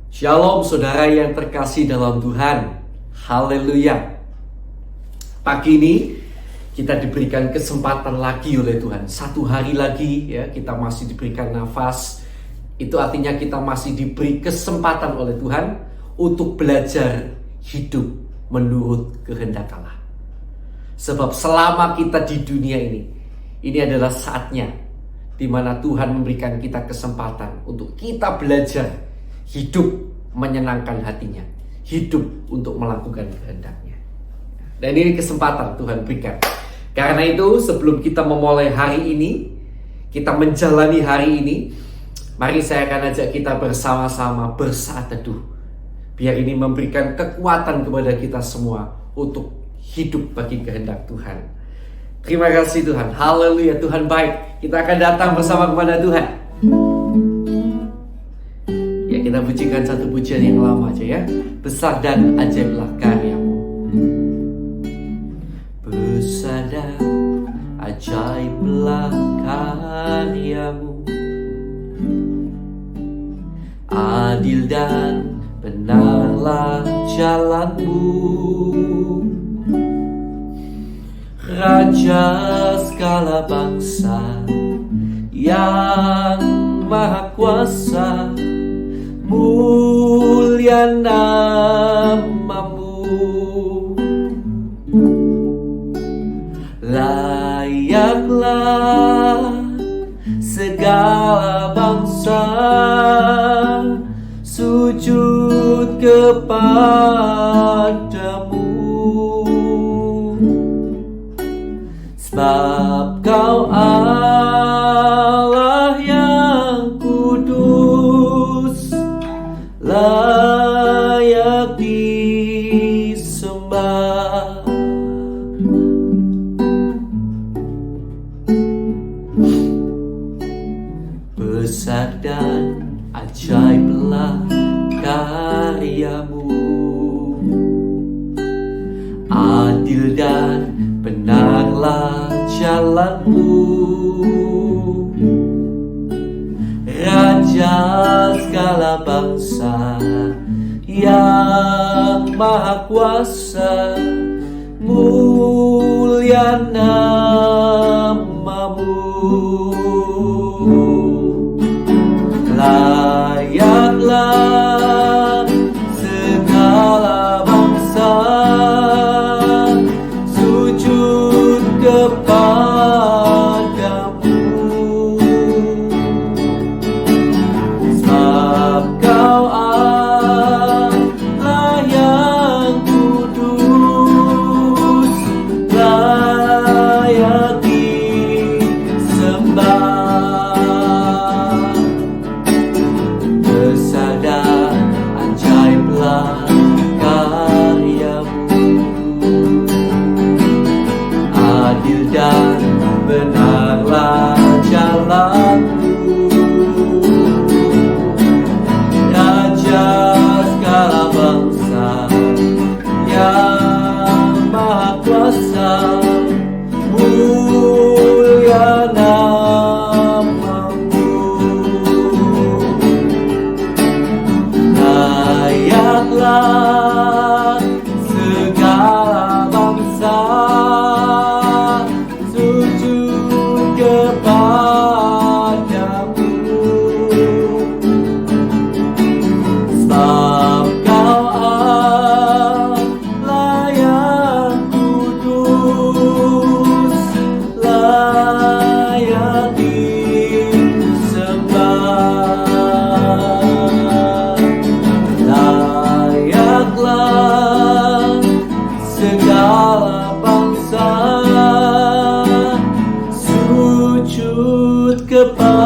Shalom saudara yang terkasih dalam Tuhan. Haleluya. Pagi ini kita diberikan kesempatan lagi oleh Tuhan. Satu hari lagi ya, kita masih diberikan nafas. Itu artinya kita masih diberi kesempatan oleh Tuhan untuk belajar hidup menurut kehendak Allah. Sebab selama kita di dunia ini adalah saatnya di mana Tuhan memberikan kita kesempatan untuk kita belajar hidup menyenangkan hatinya, hidup untuk melakukan kehendaknya. Dan ini kesempatan Tuhan berikan. Karena itu sebelum kita memulai hari ini, kita menjalani hari ini, mari saya akan ajak kita bersama-sama bersaat teduh. Biar ini memberikan kekuatan kepada kita semua untuk hidup bagi kehendak Tuhan. Terima kasih Tuhan. Haleluya, Tuhan baik. Kita akan datang bersama kepada Tuhan. Ya, kita pujikan satu pujian yang lama aja ya. Besar dan ajaiblah karyamu. Besar dan ajaiblah karyamu. Adil dan benarlah jalanmu. Raja segala bangsa yang maha kuasa, mulia namamu. Layaklah segala bangsa sujud kepadamu. Sebab Kau Allah yang kudus, layak disembah. Besar dan ajaiblah karyamu. Adil dan benarlah jalanmu. Raja segala bangsa yang maha kuasa, mulia namamu. Layaklah segala bangsa sujud kepadamu. Sebab Kau Allah yang kudus, layak disembah. Besar dan ajaiblah karyamu. Adil dan benarlah jalanmu. Raja segala bangsa yang maha kuasa, mulia namamu. Layaklah segala bangsa sujud kepadamu. Sebab Kau Allah yang kudus, layak disembah. Layaklah segala bangsa sujud kepadamu.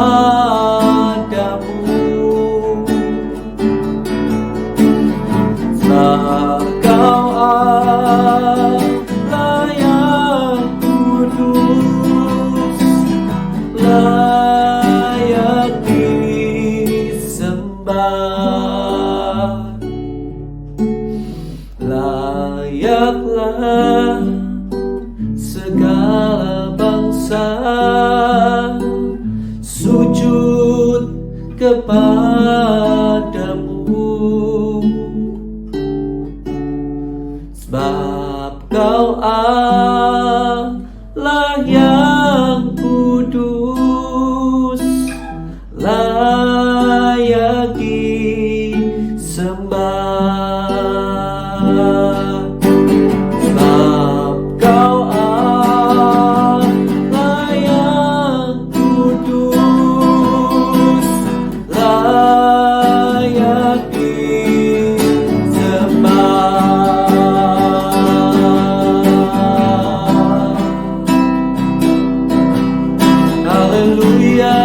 Sebab Kau Allah yang kudus, layak disembah. Layaklah segala bangsa sujud kepadamu. Allah yang kudus, layak disembah. Sebab Kau Allah yang kudus, layak disembah. Haleluya.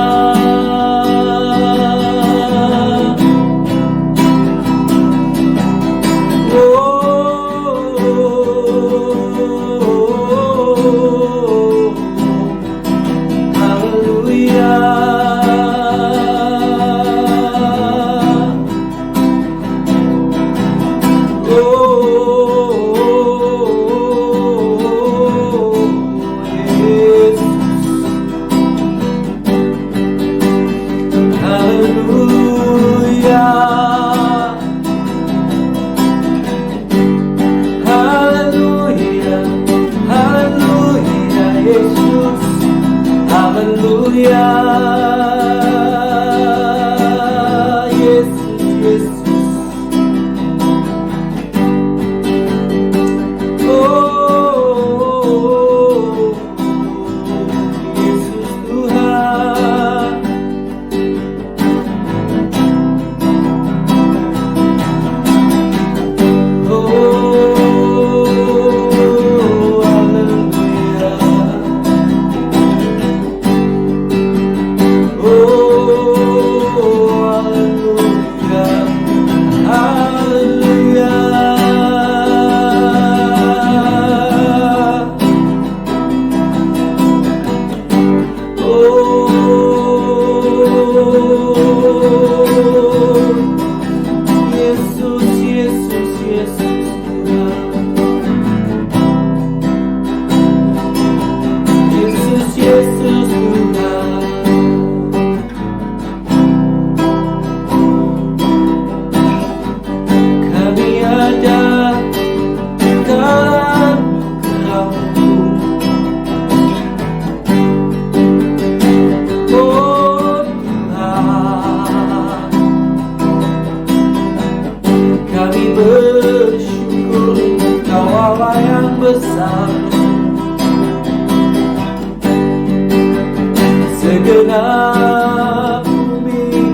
Segenap bumi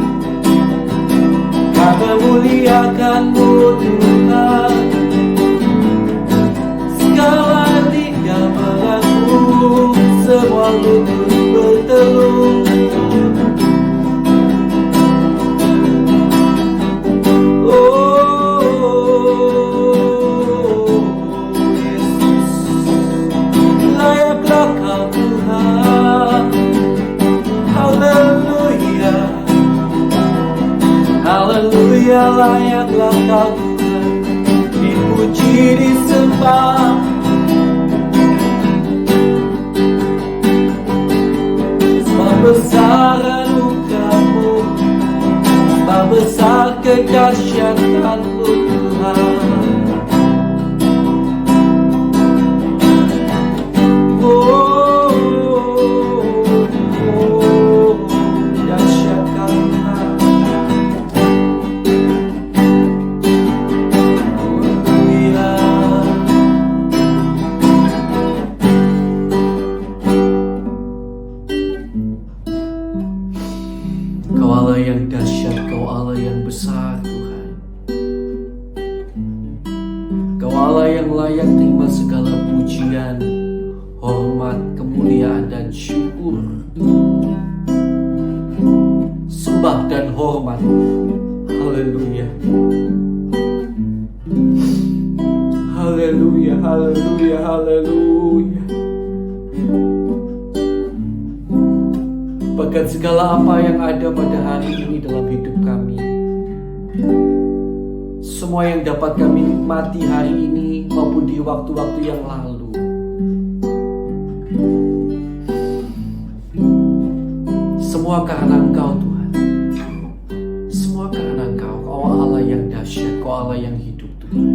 Kau memuliakan-Mu Tuhan, segala lidah mengaku, semua lutut bertelur. Haleluya, layaklah Kau Tuhan, dipuji, disembah. Sebab besar anugerah-Mu, sebab besar kedahsyatan-Mu Tuhan. Kau Allah yang dahsyat, Kau Allah yang besar Tuhan. Kau Allah yang layak terima segala pujian, hormat, kemuliaan dan syukur, sembah dan hormat. Haleluya. Haleluya, haleluya, haleluya. Bahkan segala apa yang ada pada hari ini dalam hidup kami, semua yang dapat kami nikmati hari ini maupun di waktu-waktu yang lalu, semua karena Engkau Tuhan. Semua karena Engkau. Kau Allah yang dahsyat, Kau Allah yang hidup Tuhan.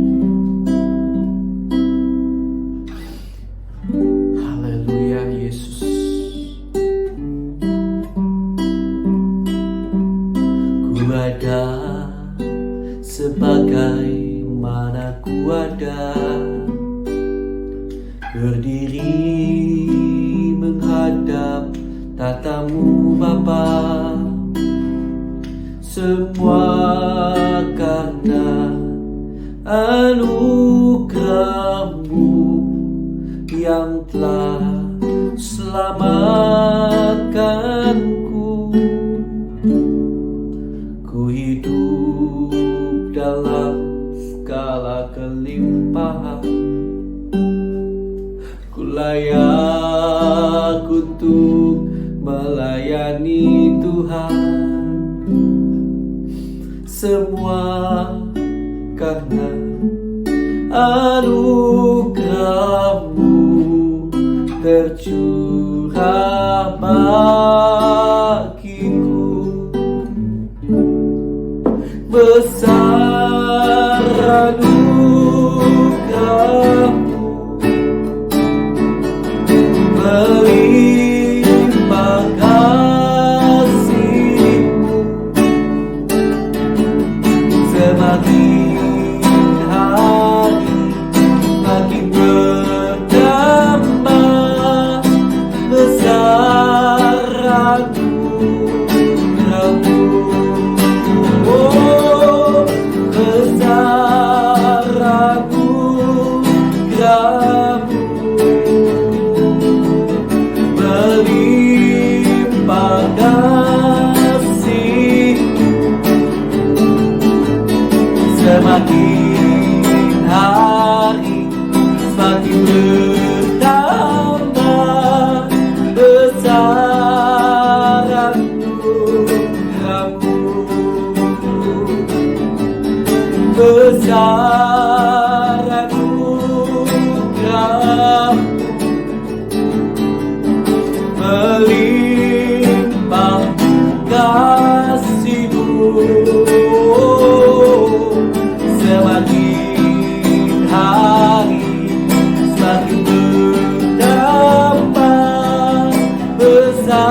ada berdiri menghadap tatamu Bapa, semua karena anugerah-Mu yang telah selamatkanku. Ku hidup dalam segala kelimpahan, ku layak untuk melayani Tuhan. Semua karena anugerah-Mu tercurah bagiku. Besar anugerah-Mu, melimpah kasih-Mu, semakin hari makin bertambah. Besar anugerah-Mu, oh, besar anugerah-Mu, melimpah kasih-Mu, semakin hari semakin bertambah. Besar anugerah-Mu, besar anugerah-Mu, melimpah kasih-Mu, semakin hari semakin bertambah. Besar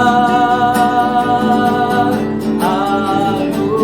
anugerah-Mu.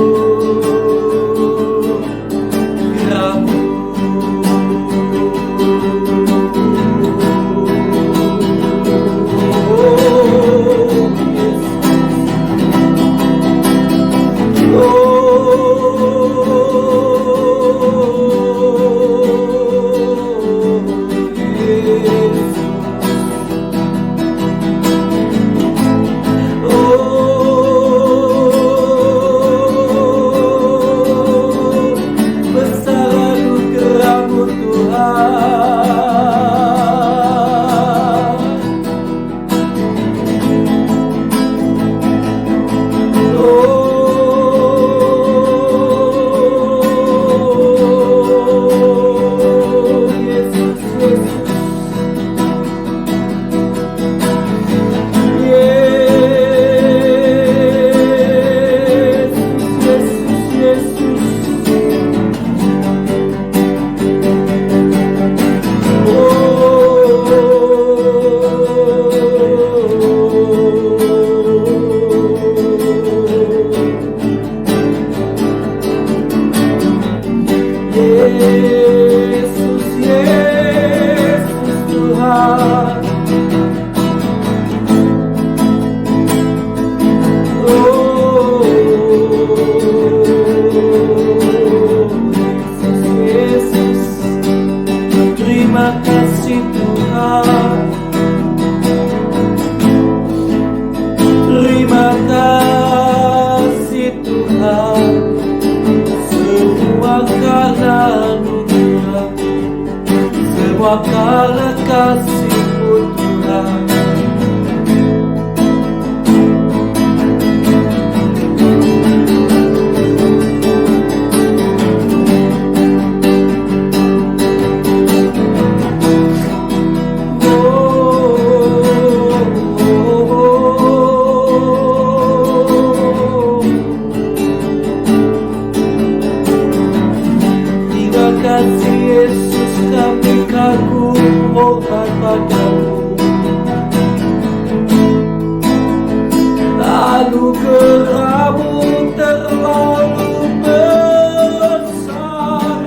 Yesus, Yesus Tuhan. Oh, Yesus, Yesus, terima kasih Tuhan. Terima kasih Tuhan. Semua karena anugerah-Mu, semua karena kasih-Mu Tuhan. Terima kasih Yesus, kami kagum hormat padamu. Anugerah-Mu terlalu besar,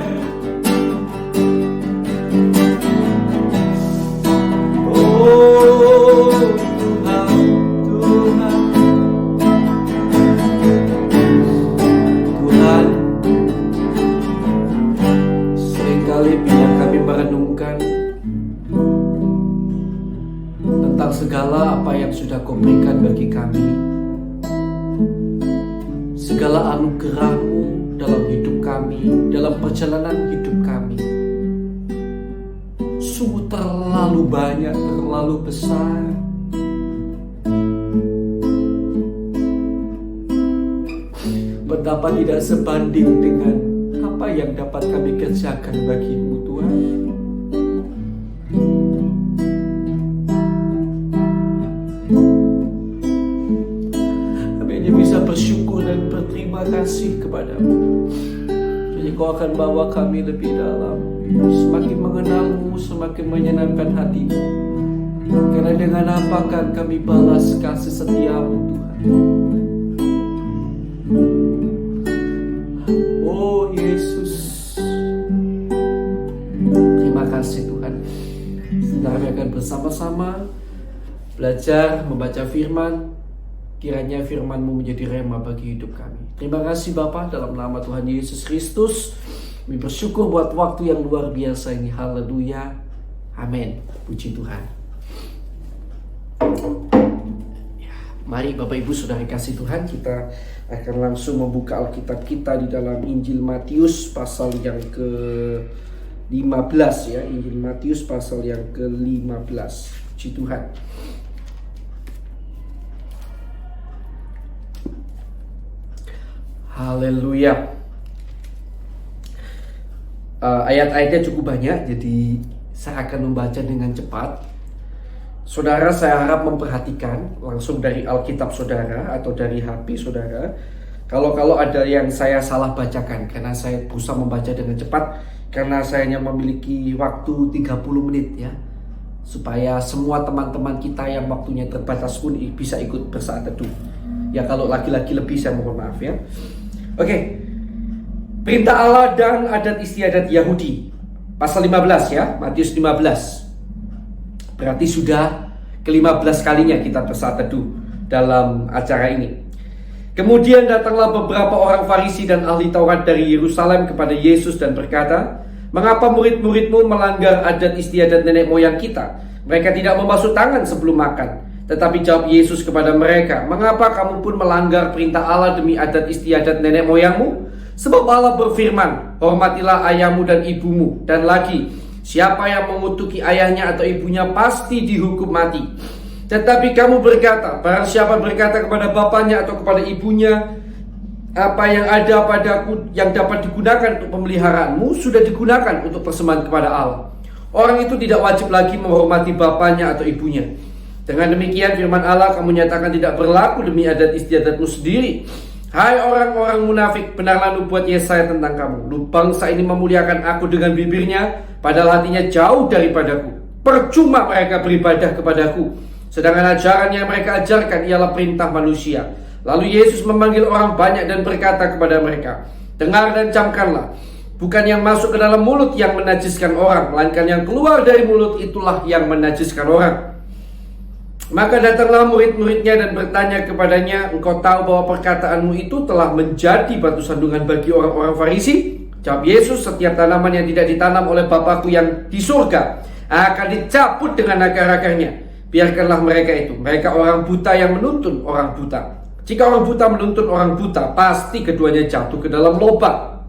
yang sudah Kau berikan bagi kami, segala anugerah-Mu dalam hidup kami, dalam perjalanan hidup kami, sungguh terlalu banyak, terlalu besar. Betapa tidak sebanding dengan apa yang dapat kami kerjakan bagi-Mu, Tuhan. Kami hanya bisa bersyukur dan berterima kasih kepada-Mu. Jadi Kau akan bawa kami lebih dalam, semakin mengenal-Mu, semakin menyenangkan hati-Mu. Karena dengan apa akan kami balas kasih setia-Mu, Tuhan. Oh Yesus, terima kasih Tuhan. Sebentar kami akan bersama-sama belajar membaca firman. Kiranya firman-Mu menjadi rema bagi hidup kami. Terima kasih Bapa, dalam nama Tuhan Yesus Kristus kami bersyukur buat waktu yang luar biasa ini. Haleluya, amin. Puji Tuhan. Mari Bapak Ibu Saudara kasih Tuhan, kita akan langsung membuka Alkitab kita di dalam Injil Matius pasal yang ke-15 ya. Injil Matius pasal yang ke-15. Puji Tuhan. Haleluya. Ayat-ayatnya cukup banyak, jadi saya akan membaca dengan cepat. Saudara, saya harap memperhatikan langsung dari Alkitab saudara atau dari HP saudara. Kalau ada yang saya salah bacakan, karena saya berusaha membaca dengan cepat, karena saya hanya memiliki waktu 30 menit ya, supaya semua teman-teman kita yang waktunya terbatas pun bisa ikut bersaat teduh. Ya kalau laki-laki lebih saya mohon maaf ya. Oke. Perintah Allah dan adat istiadat Yahudi. Pasal 15 ya, Matius 15. Berarti sudah ke-15 kalinya kita bersaat teduh dalam acara ini. Kemudian datanglah beberapa orang Farisi dan ahli Taurat dari Yerusalem kepada Yesus dan berkata, "Mengapa murid-muridmu melanggar adat istiadat nenek moyang kita? Mereka tidak membasuh tangan sebelum makan." Tetapi jawab Yesus kepada mereka, "Mengapa kamu pun melanggar perintah Allah demi adat istiadat nenek moyangmu? Sebab Allah berfirman, hormatilah ayahmu dan ibumu. Dan lagi, siapa yang mengutuki ayahnya atau ibunya pasti dihukum mati. Tetapi kamu berkata, barang siapa berkata kepada bapaknya atau kepada ibunya, apa yang ada padaku yang dapat digunakan untuk pemeliharaanmu sudah digunakan untuk persembahan kepada Allah. Orang itu tidak wajib lagi menghormati bapaknya atau ibunya. Dengan demikian firman Allah kamu nyatakan tidak berlaku demi adat istiadatmu sendiri. Hai orang-orang munafik, benarlah nubuat Yesaya tentang kamu. Bangsa ini memuliakan aku dengan bibirnya, padahal hatinya jauh daripadaku. Percuma mereka beribadah kepadaku, sedangkan ajaran yang mereka ajarkan ialah perintah manusia." Lalu Yesus memanggil orang banyak dan berkata kepada mereka, "Dengar dan camkanlah. Bukan yang masuk ke dalam mulut yang menajiskan orang, melainkan yang keluar dari mulut itulah yang menajiskan orang." Maka datanglah murid-muridnya dan bertanya kepadanya, "Engkau tahu bahwa perkataanmu itu telah menjadi batu sandungan bagi orang-orang Farisi?" Jawab Yesus, "Setiap tanaman yang tidak ditanam oleh Bapakku yang di surga akan dicabut dengan akar-akarnya. Biarkanlah mereka itu. Mereka orang buta yang menuntun orang buta. Jika orang buta menuntun orang buta, pasti keduanya jatuh ke dalam lubang."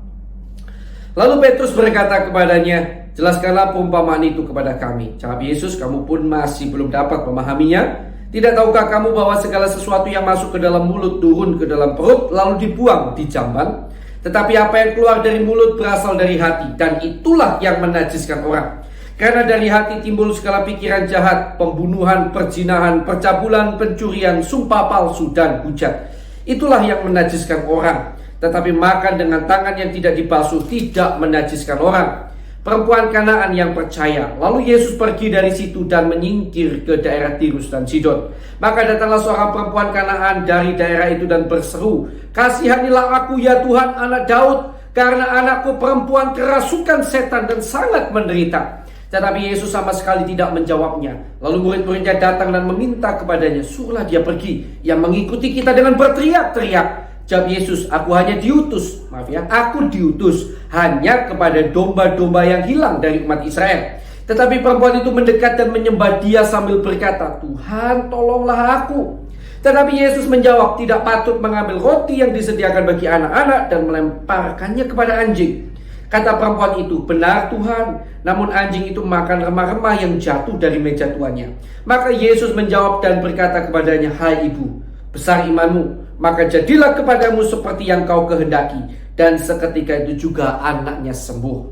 Lalu Petrus berkata kepadanya, "Jelaskanlah perumpamaan itu kepada kami." Jawab Yesus, "Kamu pun masih belum dapat memahaminya? Tidak tahukah kamu bahwa segala sesuatu yang masuk ke dalam mulut turun ke dalam perut, lalu dibuang di jamban? Tetapi apa yang keluar dari mulut berasal dari hati, dan itulah yang menajiskan orang. Karena dari hati timbul segala pikiran jahat, pembunuhan, perzinahan, percabulan, pencurian, sumpah palsu, dan hujat. Itulah yang menajiskan orang. Tetapi makan dengan tangan yang tidak dibasuh tidak menajiskan orang." Perempuan Kanaan yang percaya. Lalu Yesus pergi dari situ dan menyingkir ke daerah Tirus dan Sidon. Maka datanglah seorang perempuan Kanaan dari daerah itu dan berseru, "Kasihanilah aku ya Tuhan, anak Daud, karena anakku perempuan kerasukan setan dan sangat menderita." Tetapi Yesus sama sekali tidak menjawabnya. Lalu murid-muridnya datang dan meminta kepadanya, "Suruhlah dia pergi. Ia mengikuti kita dengan berteriak-teriak." Jawab Yesus, "Aku hanya diutus." Maaf ya, aku diutus hanya kepada domba-domba yang hilang dari umat Israel. Tetapi perempuan itu mendekat dan menyembah Dia sambil berkata, "Tuhan, tolonglah aku." Tetapi Yesus menjawab, "Tidak patut mengambil roti yang disediakan bagi anak-anak dan melemparkannya kepada anjing." Kata perempuan itu, "Benar Tuhan, namun anjing itu makan remah-remah yang jatuh dari meja tuannya." Maka Yesus menjawab dan berkata kepadanya, "Hai ibu, besar imanmu, maka jadilah kepadamu seperti yang kau kehendaki." Dan seketika itu juga anaknya sembuh.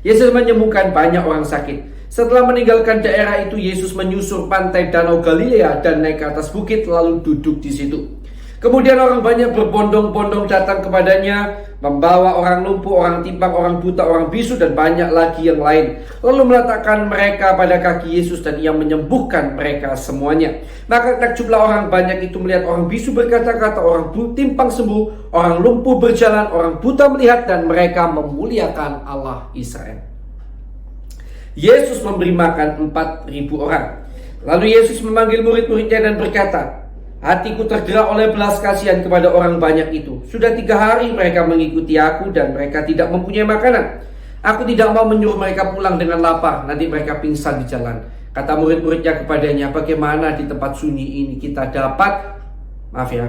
Yesus menyembuhkan banyak orang sakit. Setelah meninggalkan daerah itu, Yesus menyusur pantai Danau Galilea dan naik ke atas bukit lalu duduk di situ. Kemudian orang banyak berbondong-bondong datang kepadanya, membawa orang lumpuh, orang timpang, orang buta, orang bisu, dan banyak lagi yang lain. Lalu meletakkan mereka pada kaki Yesus dan Ia menyembuhkan mereka semuanya. Maka takjublah orang banyak itu melihat orang bisu berkata-kata, orang timpang sembuh, orang lumpuh berjalan, orang buta melihat, dan mereka memuliakan Allah Israel. Yesus memberi makan 4.000 orang. Lalu Yesus memanggil murid-muridnya dan berkata, "Hatiku tergerak oleh belas kasihan kepada orang banyak itu. Sudah 3 hari mereka mengikuti aku dan mereka tidak mempunyai makanan. Aku tidak mau menyuruh mereka pulang dengan lapar, nanti mereka pingsan di jalan." Kata murid-muridnya kepadanya, "Bagaimana di tempat sunyi ini kita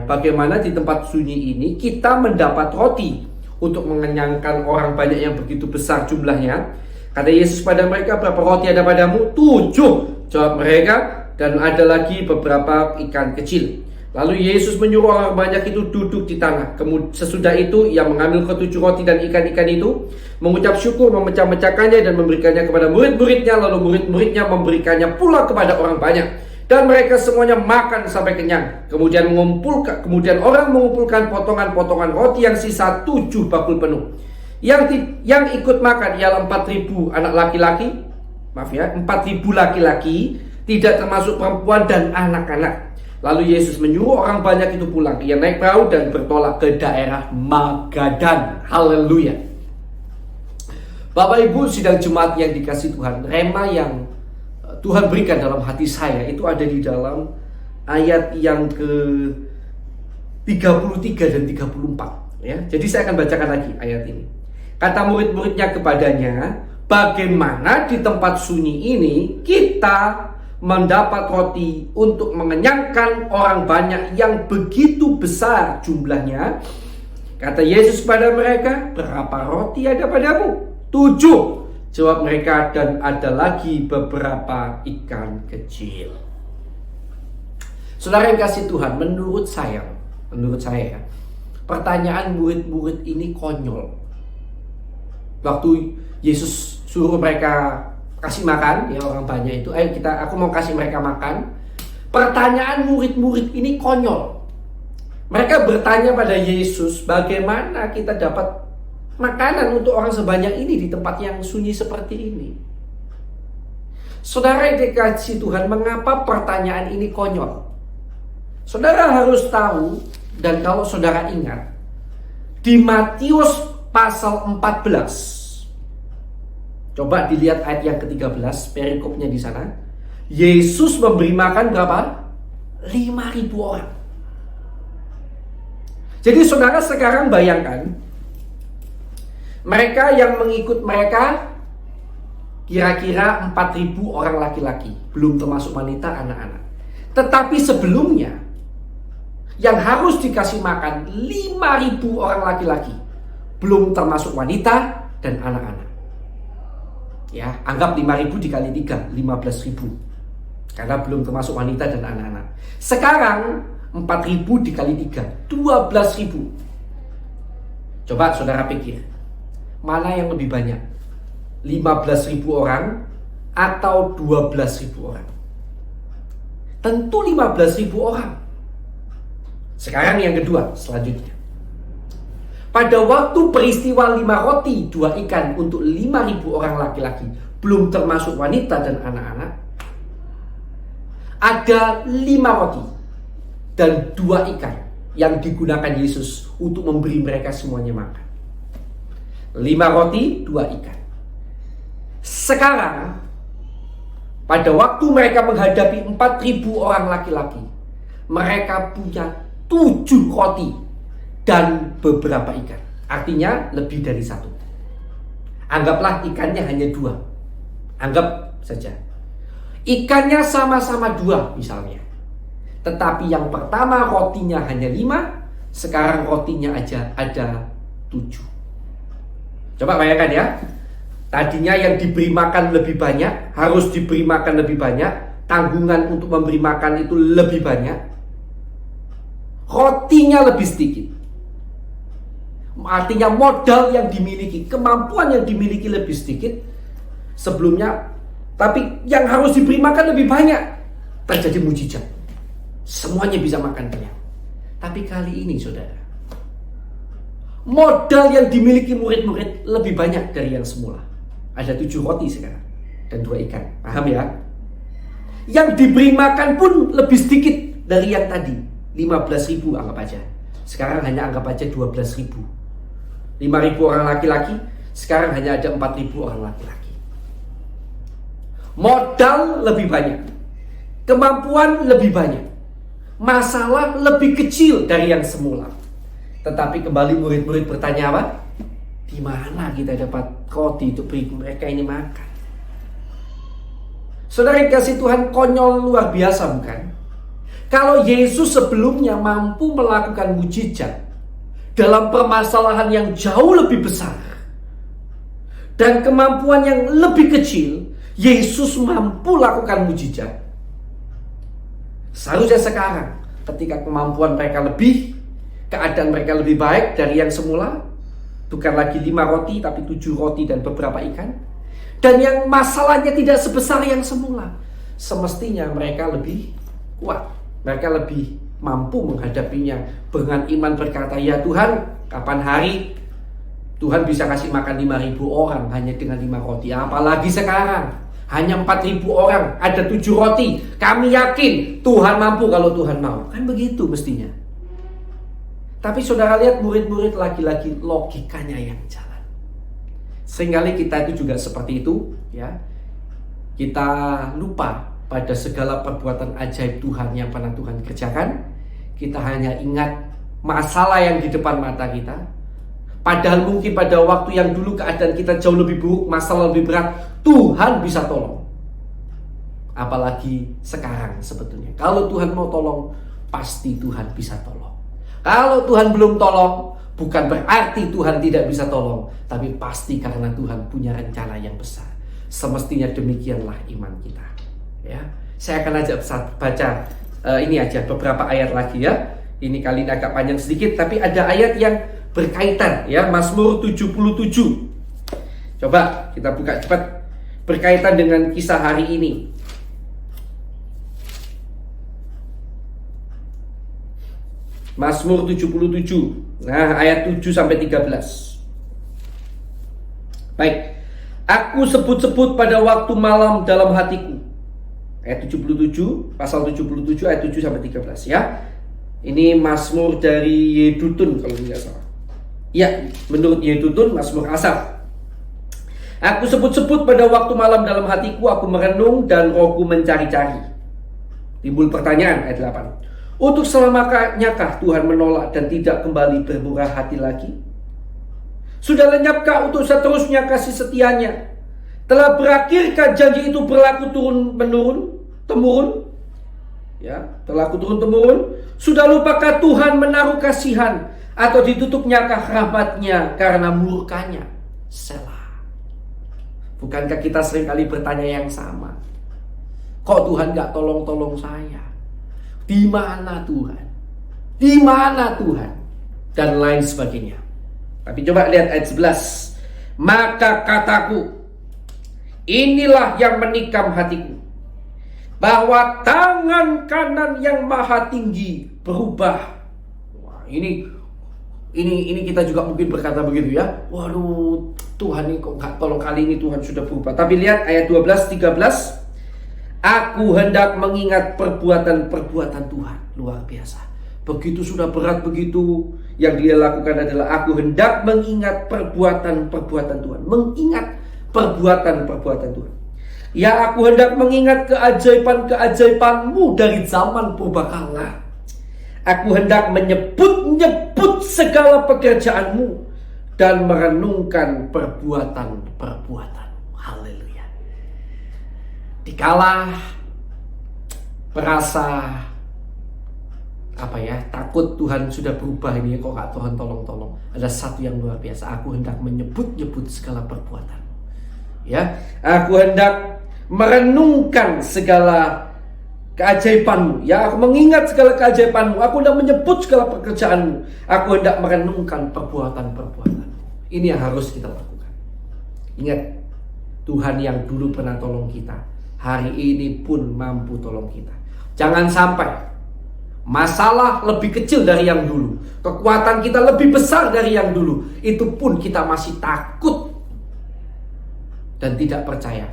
bagaimana di tempat sunyi ini kita mendapat roti untuk mengenyangkan orang banyak yang begitu besar jumlahnya?" Kata Yesus pada mereka, "Berapa roti ada padamu?" 7, jawab mereka, "dan ada lagi beberapa ikan kecil." Lalu Yesus menyuruh orang banyak itu duduk di tanah. Sesudah itu Ia mengambil ke-7 roti dan ikan-ikan itu, mengucap syukur, memecah-mecahkannya dan memberikannya kepada murid-muridnya. Lalu murid-muridnya memberikannya pula kepada orang banyak. Dan mereka semuanya makan sampai kenyang. Kemudian orang mengumpulkan potongan-potongan roti yang sisa 7 bakul penuh. Yang ikut makan ialah 4.000 anak laki-laki, 4.000 laki-laki, tidak termasuk perempuan dan anak-anak. Lalu Yesus menyuruh orang banyak itu pulang. Ia naik perahu dan bertolak ke daerah Magadan. Haleluya. Bapak Ibu sidang jemaat yang dikasihi Tuhan, rema yang Tuhan berikan dalam hati saya itu ada di dalam ayat yang ke 33 dan 34 ya. Jadi saya akan bacakan lagi ayat ini. Kata murid-muridnya kepadanya, "Bagaimana di tempat sunyi ini kita mendapat roti untuk mengenyangkan orang banyak yang begitu besar jumlahnya?" Kata Yesus kepada mereka, "Berapa roti ada padamu?" 7, jawab mereka, "dan ada lagi beberapa ikan kecil." Saudara yang kasih Tuhan, menurut saya ya, pertanyaan murid-murid ini konyol. Waktu Yesus suruh mereka kasih makan, ya orang banyak itu, aku mau kasih mereka makan. Pertanyaan murid-murid ini konyol. Mereka bertanya pada Yesus, "Bagaimana kita dapat makanan untuk orang sebanyak ini di tempat yang sunyi seperti ini?" Saudara yang dikasihi Tuhan, mengapa pertanyaan ini konyol? Saudara harus tahu, dan kalau saudara ingat, di Matius pasal 14, coba dilihat ayat yang ke-13, perikopnya di sana. Yesus memberi makan berapa? 5.000 orang. Jadi saudara sekarang bayangkan, mereka yang mengikut mereka kira-kira 4.000 orang laki-laki, belum termasuk wanita, anak-anak. Tetapi sebelumnya yang harus dikasih makan 5.000 orang laki-laki, belum termasuk wanita dan anak-anak. Ya, anggap 5.000 dikali 3, 15.000. Karena belum termasuk wanita dan anak-anak. Sekarang 4.000 dikali 3, 12.000. Coba saudara pikir, mana yang lebih banyak? 15.000 orang atau 12.000 orang? Tentu 15.000 orang. Sekarang yang kedua, selanjutnya. Pada waktu peristiwa 5 roti 2 ikan untuk 5.000 orang laki-laki, belum termasuk wanita dan anak-anak, ada 5 roti dan 2 ikan yang digunakan Yesus untuk memberi mereka semuanya makan. 5 roti, 2 ikan. Sekarang, pada waktu mereka menghadapi 4.000 orang laki-laki, mereka punya 7 roti dan beberapa ikan. Artinya lebih dari 1. Anggaplah ikannya hanya 2. Anggap saja. Ikannya sama-sama 2 misalnya. Tetapi yang pertama rotinya hanya 5, sekarang rotinya aja ada 7. Coba bayangkan ya. Tadinya yang diberi makan lebih banyak, harus diberi makan lebih banyak, tanggungan untuk memberi makan itu lebih banyak. Rotinya lebih sedikit. Artinya modal yang dimiliki, kemampuan yang dimiliki lebih sedikit sebelumnya, tapi yang harus diberi makan lebih banyak. Terjadi mujizat. Semuanya bisa makan kenyang. Tapi kali ini saudara, modal yang dimiliki murid-murid lebih banyak dari yang semula. Ada 7 roti sekarang dan 2 ikan. Paham ya? Yang diberi makan pun lebih sedikit dari yang tadi. 15.000 anggap aja. Sekarang hanya anggap aja 12.000. 5.000 orang laki-laki, sekarang hanya ada 4.000 orang laki-laki. Modal lebih banyak, kemampuan lebih banyak, masalah lebih kecil dari yang semula. Tetapi kembali murid-murid bertanya apa? Di mana kita dapat roti untuk beri mereka ini makan? Saudara yang kasih Tuhan, konyol luar biasa bukan? Kalau Yesus sebelumnya mampu melakukan mujizat dalam permasalahan yang jauh lebih besar dan kemampuan yang lebih kecil, Yesus mampu lakukan mujizat. Seharusnya sekarang ketika kemampuan mereka lebih, keadaan mereka lebih baik dari yang semula, bukan lagi 5 roti tapi 7 roti dan beberapa ikan, dan yang masalahnya tidak sebesar yang semula, semestinya mereka lebih kuat, mereka lebih mampu menghadapinya dengan iman berkata, ya Tuhan, kapan hari Tuhan bisa kasih makan 5.000 orang hanya dengan 5 roti, apalagi sekarang hanya 4.000 orang, ada 7 roti. Kami yakin Tuhan mampu kalau Tuhan mau. Kan begitu mestinya. Tapi saudara lihat murid-murid lagi-lagi logikanya yang jalan. Seringkali kita itu juga seperti itu ya. Kita lupa pada segala perbuatan ajaib Tuhan yang pernah Tuhan kerjakan. Kita hanya ingat masalah yang di depan mata kita. Padahal mungkin pada waktu yang dulu keadaan kita jauh lebih buruk, masalah lebih berat, Tuhan bisa tolong. Apalagi sekarang sebetulnya. Kalau Tuhan mau tolong, pasti Tuhan bisa tolong. Kalau Tuhan belum tolong, bukan berarti Tuhan tidak bisa tolong, tapi pasti karena Tuhan punya rencana yang besar. Semestinya demikianlah iman kita. Ya, saya akan ajak baca ini aja beberapa ayat lagi ya. Ini kali ini agak panjang sedikit, tapi ada ayat yang berkaitan ya. Mazmur 77. Coba kita buka cepat, berkaitan dengan kisah hari ini. Mazmur 77. Nah, ayat 7 sampai 13. Baik. Aku sebut-sebut pada waktu malam dalam hatiku. Ayat 77, pasal 77 ayat 7 sampai 13 ya. Ini Mazmur dari Yedutun kalau tidak salah. Ya, menurut Yedutun Mazmur Asaf. Aku sebut-sebut pada waktu malam dalam hatiku, aku merenung dan rohku mencari-cari. Timbul pertanyaan ayat 8. Untuk selamanyakah Tuhan menolak dan tidak kembali bermurah hati lagi? Sudah lenyapkah untuk seterusnya kasih setianya? Telah berakhirkah janji itu berlaku temurun? Ya, berlaku turun-temurun. Sudah lupakah Tuhan menaruh kasihan, atau ditutupnyakah rahmatnya karena murkanya? Selah. Bukankah kita seringkali bertanya yang sama? Kok Tuhan gak tolong-tolong saya? Di mana Tuhan? Di mana Tuhan? Dan lain sebagainya. Tapi coba lihat ayat 11. Maka kataku, inilah yang menikam hatiku, bahwa tangan kanan yang maha tinggi berubah. Wah, ini kita juga mungkin berkata begitu ya. Waduh, Tuhan ini kok gak tolong, kali ini Tuhan sudah berubah. Tapi lihat ayat 12, 13. Aku hendak mengingat perbuatan-perbuatan Tuhan. Luar biasa. Begitu sudah berat begitu, yang dia lakukan adalah aku hendak mengingat perbuatan-perbuatan Tuhan. Mengingat perbuatan-perbuatan Tuhan. Ya, aku hendak mengingat keajaiban-keajaibanmu dari zaman purbakala. Aku hendak menyebut-nyebut segala pekerjaanmu dan merenungkan perbuatan-perbuatan. Haleluya. Dikala merasa takut Tuhan sudah berubah ini, kok gak Tuhan tolong. Ada satu yang luar biasa, aku hendak menyebut-nyebut segala perbuatan. Ya, aku hendak merenungkan segala keajaibanmu. Ya, aku mengingat segala keajaibanmu. Aku hendak menyebut segala pekerjaanmu. Aku hendak merenungkan perbuatan-perbuatan. Ini yang harus kita lakukan. Ingat, Tuhan yang dulu pernah tolong kita, hari ini pun mampu tolong kita. Jangan sampai masalah lebih kecil dari yang dulu, kekuatan kita lebih besar dari yang dulu, itu pun kita masih takut dan tidak percaya.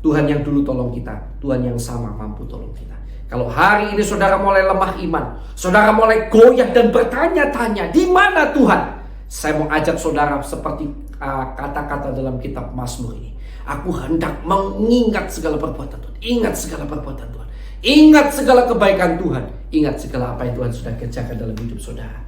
Tuhan yang dulu tolong kita, Tuhan yang sama mampu tolong kita. Kalau hari ini saudara mulai lemah iman, saudara mulai goyah dan bertanya-tanya, di mana Tuhan? Saya mau ajak saudara seperti kata-kata dalam kitab Mazmur ini. Aku hendak mengingat segala perbuatan Tuhan. Ingat segala perbuatan Tuhan. Ingat segala kebaikan Tuhan. Ingat segala apa yang Tuhan sudah kerjakan dalam hidup saudara.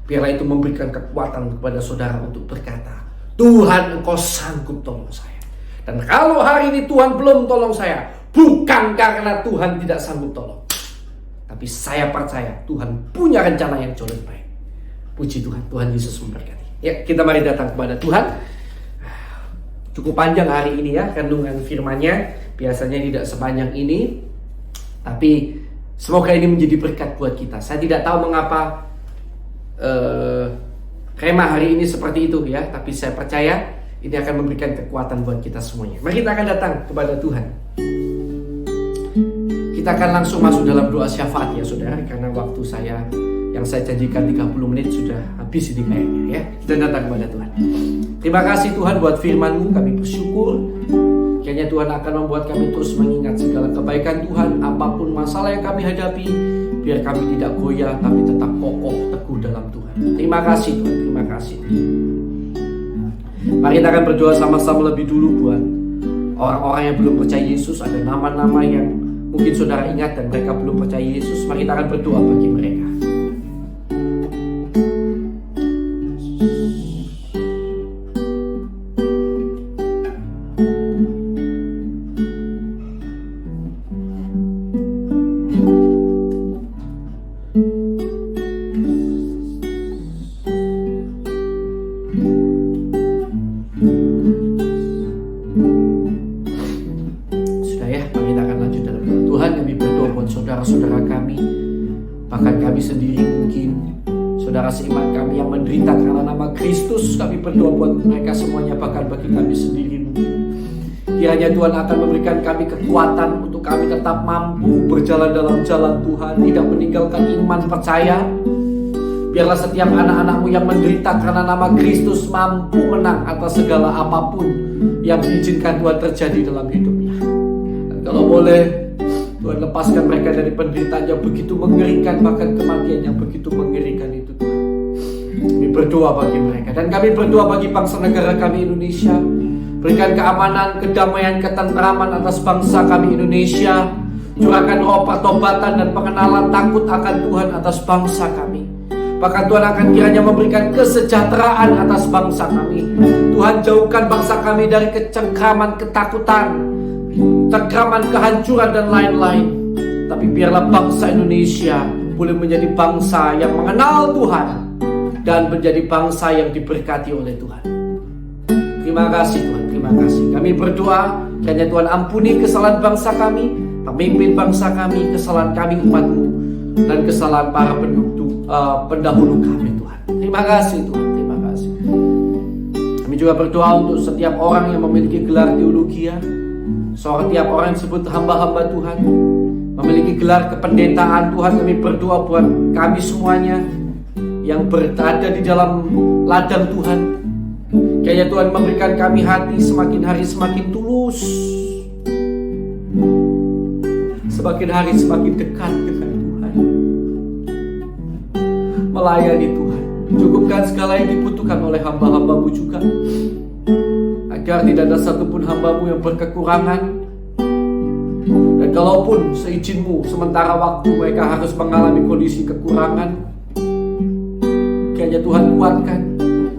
Biarlah itu memberikan kekuatan kepada saudara untuk berkata, Tuhan, Engkau sanggup tolong saya. Dan kalau hari ini Tuhan belum tolong saya, bukan karena Tuhan tidak sanggup tolong, tapi saya percaya Tuhan punya rencana yang jauh lebih baik. Puji Tuhan, Tuhan Yesus memberkati. Ya, kita mari datang kepada Tuhan. Cukup panjang hari ini ya kandungan firman-Nya. Biasanya tidak sepanjang ini, tapi semoga ini menjadi berkat buat kita. Saya tidak tahu mengapa tema hari ini seperti itu ya, tapi saya percaya ini akan memberikan kekuatan buat kita semuanya. Mari kita akan datang kepada Tuhan. Kita akan langsung masuk dalam doa syafaat ya saudara, karena waktu yang saya janjikan 30 menit sudah habis ini kayaknya ya. Kita datang kepada Tuhan. Terima kasih Tuhan buat firman-Mu, kami bersyukur. Kiranya Tuhan akan membuat kami terus mengingat segala kebaikan Tuhan, apapun masalah yang kami hadapi, biar kami tidak goyah tapi tetap kokoh teguh dalam Tuhan. Terima kasih Tuhan, terima kasih. Mari kita akan berdoa sama-sama lebih dulu buat orang-orang yang belum percaya Yesus. Ada nama-nama yang mungkin saudara ingat dan mereka belum percaya Yesus. Mari kita akan berdoa bagi mereka. Saudara-saudara kami, bahkan kami sendiri mungkin, saudara seiman kami yang menderita karena nama Kristus, kami berdoa buat mereka semuanya, bahkan bagi kami sendiri mungkin. Kiranya Tuhan akan memberikan kami kekuatan untuk kami tetap mampu berjalan dalam jalan Tuhan, tidak meninggalkan iman percaya. Biarlah setiap anak-anak-Mu yang menderita karena nama Kristus mampu menang atas segala apapun yang diizinkan Tuhan terjadi dalam hidupnya. Dan kalau boleh, Tuhan lepaskan mereka dari penderitaan yang begitu mengerikan, bahkan kematian yang begitu mengerikan itu Tuhan. Kami berdoa bagi mereka, dan kami berdoa bagi bangsa negara kami Indonesia. Berikan keamanan, kedamaian, ketentraman atas bangsa kami Indonesia. Curahkan roh pertobatan dan pengenalan takut akan Tuhan atas bangsa kami. Bahkan Tuhan akan kiranya memberikan kesejahteraan atas bangsa kami. Tuhan jauhkan bangsa kami dari kecengkraman, ketakutan, tengkraman, kehancuran dan lain-lain. Tapi biarlah bangsa Indonesia boleh menjadi bangsa yang mengenal Tuhan dan menjadi bangsa yang diberkati oleh Tuhan. Terima kasih Tuhan, terima kasih. Kami berdoa kiranya Tuhan ampuni kesalahan bangsa kami, pemimpin bangsa kami, kesalahan kami umat-Mu, dan kesalahan para pendahulu kami Tuhan. Terima kasih Tuhan, terima kasih. Kami juga berdoa untuk setiap orang yang memiliki gelar teologi, setiap orang yang disebut hamba-hamba Tuhan, memiliki gelar kependetaan Tuhan. Kami berdoa buat kami semuanya yang berada di dalam ladang Tuhan. Kiranya Tuhan memberikan kami hati semakin hari semakin tulus, semakin hari semakin dekat dengan Tuhan, melayani Tuhan, cukupkan segala yang dibutuhkan oleh hamba-hamba-Mu juga, agar tidak ada satupun hamba-Mu yang berkekurangan. Dan kalaupun seizin-Mu sementara waktu mereka harus mengalami kondisi kekurangan, kiranya Tuhan kuatkan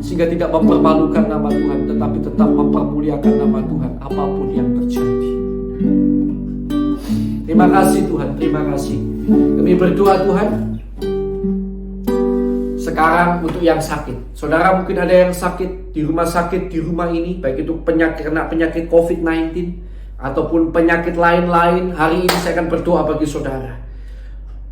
sehingga tidak mempermalukan nama Tuhan, tetapi tetap mempermuliakan nama Tuhan apapun yang terjadi. Terima kasih Tuhan, terima kasih. Kami berdoa Tuhan, sekarang untuk yang sakit. Saudara mungkin ada yang sakit di rumah ini, baik itu kena penyakit COVID-19 ataupun penyakit lain-lain. Hari ini saya akan berdoa bagi saudara.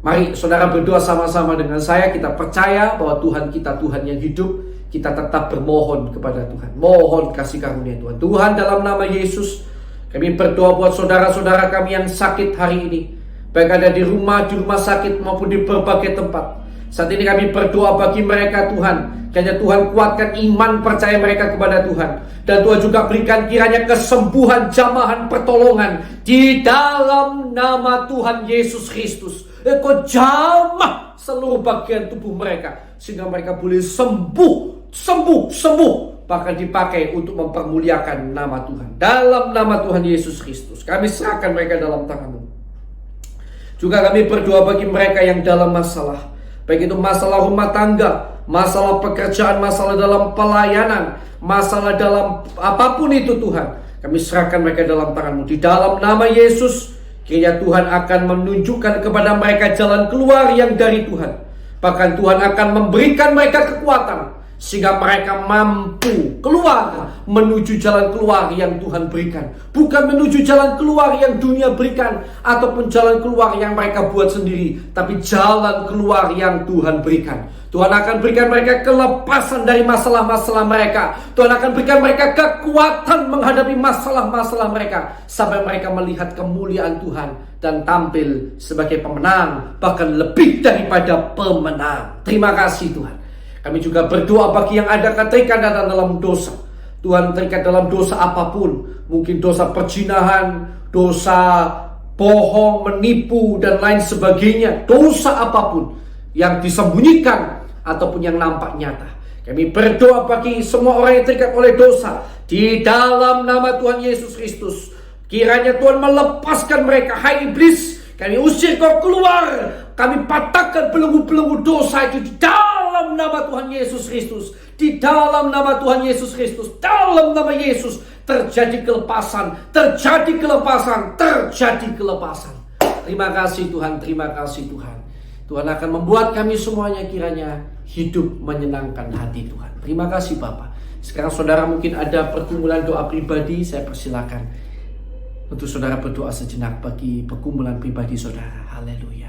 Mari saudara berdoa sama-sama dengan saya. Kita percaya bahwa Tuhan kita Tuhan yang hidup. Kita tetap bermohon kepada Tuhan. Mohon kasih karunia Tuhan. Tuhan, dalam nama Yesus, kami berdoa buat saudara-saudara kami yang sakit hari ini, baik ada di rumah sakit maupun di berbagai tempat. Saat ini kami berdoa bagi mereka Tuhan. Kiranya Tuhan kuatkan iman percaya mereka kepada Tuhan. Dan Tuhan juga berikan kiranya kesembuhan, jamahan, pertolongan di dalam nama Tuhan Yesus Kristus. Engkau jamah seluruh bagian tubuh mereka sehingga mereka boleh sembuh, bahkan dipakai untuk mempermuliakan nama Tuhan. Dalam nama Tuhan Yesus Kristus kami serahkan mereka dalam tangan-Mu. Juga kami berdoa bagi mereka yang dalam masalah, baik itu masalah rumah tangga, masalah pekerjaan, masalah dalam pelayanan, masalah dalam apapun itu Tuhan. Kami serahkan mereka dalam tangan-Mu. Di dalam nama Yesus, kiranya Tuhan akan menunjukkan kepada mereka jalan keluar yang dari Tuhan. Bahkan Tuhan akan memberikan mereka kekuatan sehingga mereka mampu keluar menuju jalan keluar yang Tuhan berikan. Bukan menuju jalan keluar yang dunia berikan ataupun jalan keluar yang mereka buat sendiri, tapi jalan keluar yang Tuhan berikan. Tuhan akan berikan mereka kelepasan dari masalah-masalah mereka. Tuhan akan berikan mereka kekuatan menghadapi masalah-masalah mereka sampai mereka melihat kemuliaan Tuhan dan tampil sebagai pemenang, bahkan lebih daripada pemenang. Terima kasih Tuhan. Kami juga berdoa bagi yang ada terikat dalam dosa. Tuhan, terikat dalam dosa apapun, mungkin dosa perzinahan, dosa bohong, menipu dan lain sebagainya, dosa apapun yang disembunyikan ataupun yang nampak nyata. Kami berdoa bagi semua orang yang terikat oleh dosa di dalam nama Tuhan Yesus Kristus. Kiranya Tuhan melepaskan mereka. Hai iblis, kami usir kau keluar. Kami patahkan belenggu-belenggu dosa itu di dalam nama Tuhan Yesus Kristus. Di dalam nama Tuhan Yesus Kristus. Dalam nama Yesus terjadi kelepasan. Terjadi kelepasan. Terjadi kelepasan. Terima kasih Tuhan. Terima kasih Tuhan. Tuhan akan membuat kami semuanya kiranya hidup menyenangkan hati Tuhan. Terima kasih Bapak. Sekarang saudara mungkin ada pergumulan doa pribadi. Saya persilakan untuk saudara berdoa sejenak bagi pergumulan pribadi saudara. Haleluya.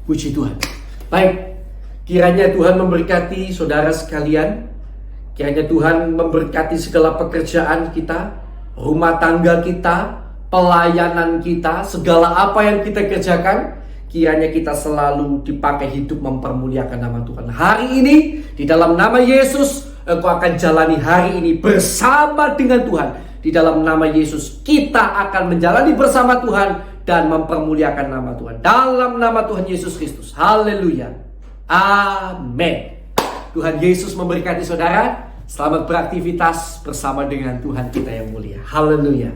Puji Tuhan. Baik, kiranya Tuhan memberkati saudara sekalian. Kiranya Tuhan memberkati segala pekerjaan kita, rumah tangga kita, pelayanan kita, segala apa yang kita kerjakan. Kiranya kita selalu dipakai hidup mempermuliakan nama Tuhan. Hari ini di dalam nama Yesus, engkau akan jalani hari ini bersama dengan Tuhan. Di dalam nama Yesus kita akan menjalani bersama Tuhan dan mempermuliakan nama Tuhan. Dalam nama Tuhan Yesus Kristus. Haleluya. Amin. Tuhan Yesus memberkati saudara. Selamat beraktivitas bersama dengan Tuhan kita yang mulia. Haleluya.